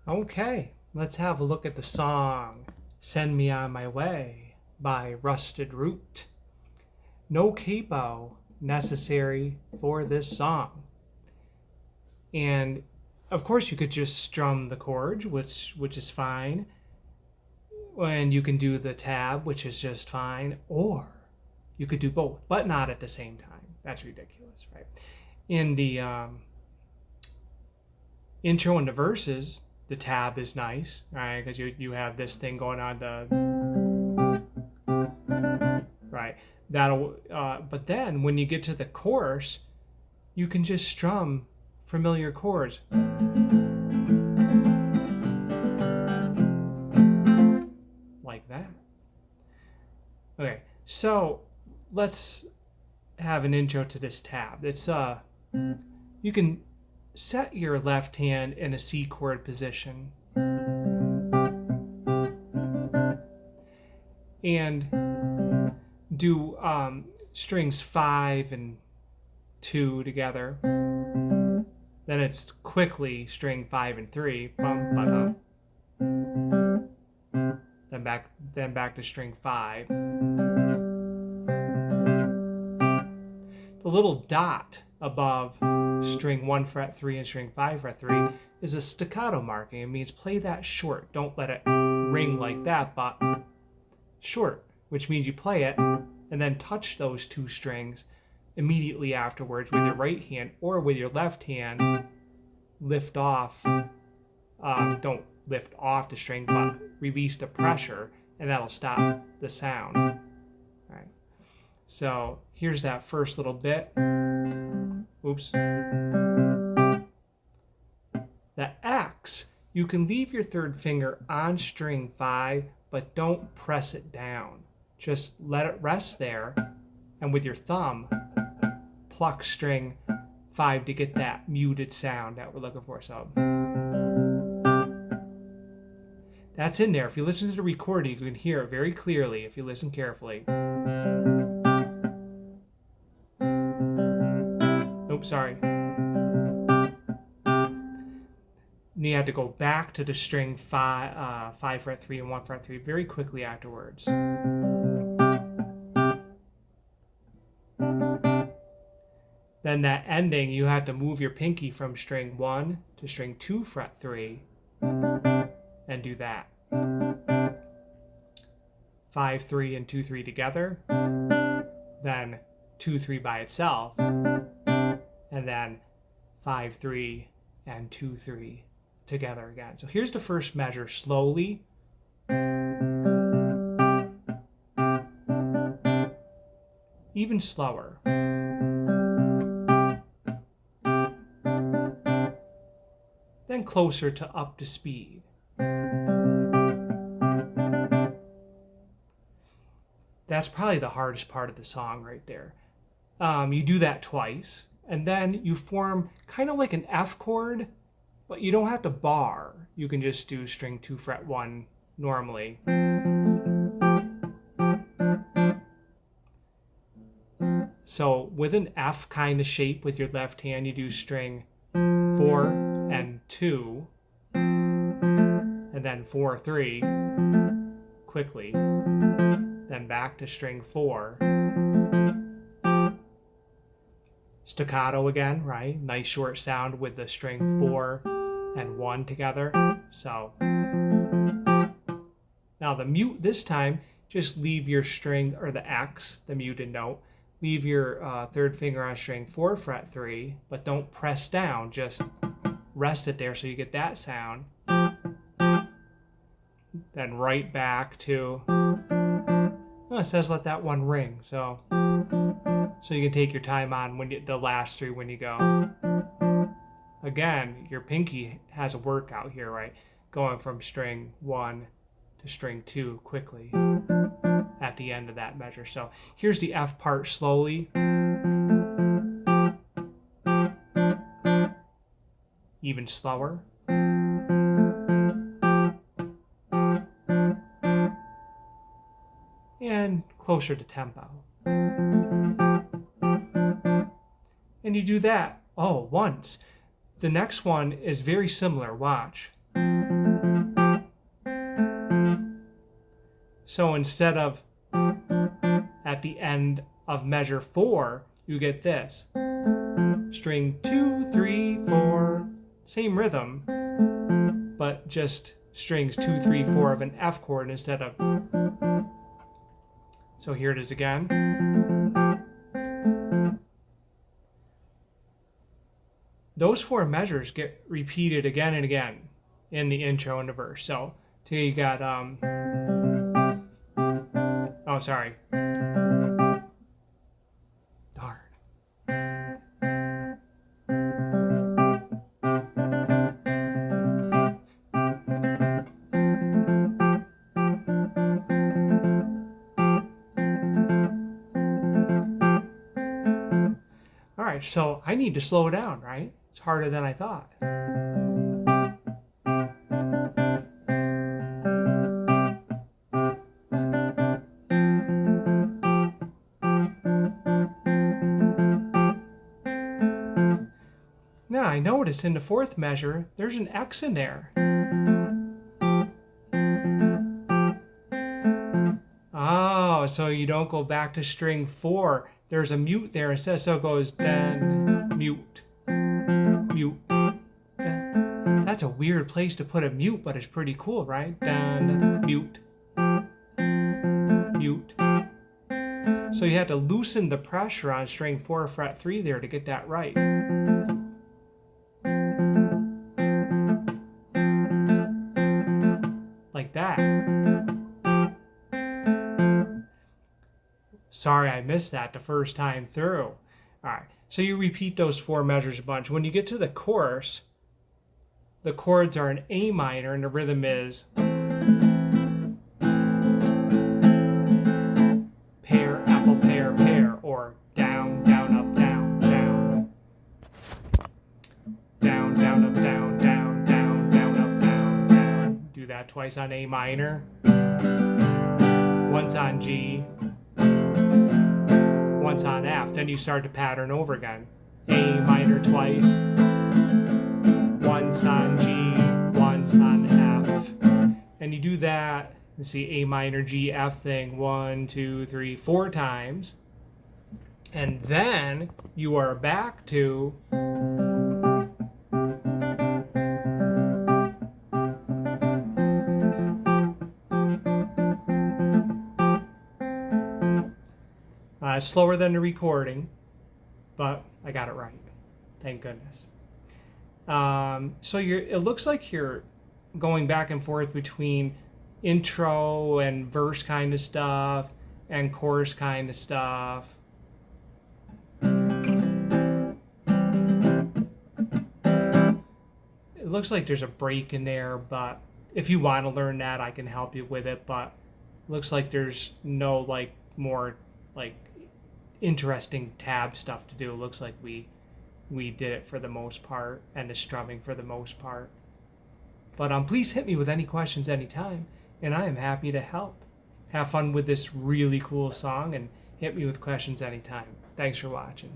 Okay, let's have a look at the song Send Me On My Way by Rusted Root. No capo necessary for this song. And of course you could just strum the chords, which is fine. And you can do the tab, which is just fine, or you could do both, but not at the same time. That's ridiculous, right? In the intro and the verses, the tab is nice, right? Because you have this thing going on, right? That'll, but then when you get to the chorus, you can just strum familiar chords. Like that. Okay, so let's have an intro to this tab. It's you can set your left hand in a C chord position and do strings 5 and 2 together. Then it's quickly string 5 and 3. Bum, ba, bum. Then back to string 5. The little dot above string 1 fret 3 and string 5 fret 3 is a staccato marking. It means play that short. Don't let it ring like that, but short, which means you play it and then touch those two strings immediately afterwards with your right hand or with your left hand. Lift off, don't lift off the string, but release the pressure, and that'll stop the sound. All right. So here's that first little bit. Oops. The X, you can leave your third finger on string 5, but don't press it down. Just let it rest there, and with your thumb, pluck string 5 to get that muted sound that we're looking for. So that's in there. If you listen to the recording, you can hear it very clearly if you listen carefully. Oops, sorry. And you have to go back to the string 5 fret 3 and 1 fret 3 very quickly afterwards. Then that ending, you have to move your pinky from string 1 to string 2 fret 3 and do that. 5 3 and 2 3 together, then 2 3 by itself, and then 5 3 and 2 3 together again. So here's the first measure slowly. Even slower. Then closer to up to speed. That's probably the hardest part of the song right there. You do that twice, and then you form kind of like an F chord, but you don't have to bar. You can just do string 2 fret 1 normally. So with an F kind of shape with your left hand, you do string 4 and 2, and then 4 3 quickly, then back to string 4, staccato again, right? Nice short sound with the string 4 and 1 together. So now the mute this time, just leave your string, or the X, the muted note, leave your third finger on string 4 fret 3, but don't press down, just rest it there so you get that sound. Then right back to, it says let that one ring, so you can take your time on when the last 3 when you go. Again, your pinky has a workout here, right? Going from string 1 to string 2 quickly at the end of that measure. So here's the F part slowly. Even slower. And closer to tempo. And you do that, once. The next one is very similar, watch. So instead of at the end of measure 4, you get this. String 2, 3, 4, same rhythm, but just strings 2, 3, 4 of an F chord instead of. So here it is again. Those 4 measures get repeated again and again in the intro and the verse. So today you got oh, sorry. Darn. All right, so I need to slow down, right? It's harder than I thought. Now I notice in the 4th measure, there's an X in there. Oh, so you don't go back to string 4. There's a mute there instead, so it goes then, mute, mute. That's a weird place to put a mute, but it's pretty cool, right? Then, mute, mute. So you had to loosen the pressure on string 4 fret 3 there to get that right. Like that. Sorry I missed that the first time through. All right, so you repeat those 4 measures a bunch. When you get to the chorus, the chords are in A minor and the rhythm is pear, apple, pear, pear, or down, down, up, down, down. Down, down, up, down, down, down, down, up, down, down. Do that twice on A minor. Once on G. Once on F. Then you start the pattern over again. A minor twice. Once on G, once on F. And you do that, you see A minor, G, F thing 1, 2, 3, 4 times. And then you are back to slower than the recording, but I got it right. Thank goodness. So it looks like you're going back and forth between intro and verse kind of stuff and chorus kind of stuff. It looks like there's a break in there, but if you want to learn that, I can help you with it. But it looks like there's no more interesting tab stuff to do. It looks like we did it for the most part, and the strumming for the most part. But please hit me with any questions anytime, and I am happy to help. Have fun with this really cool song, and hit me with questions anytime. Thanks for watching.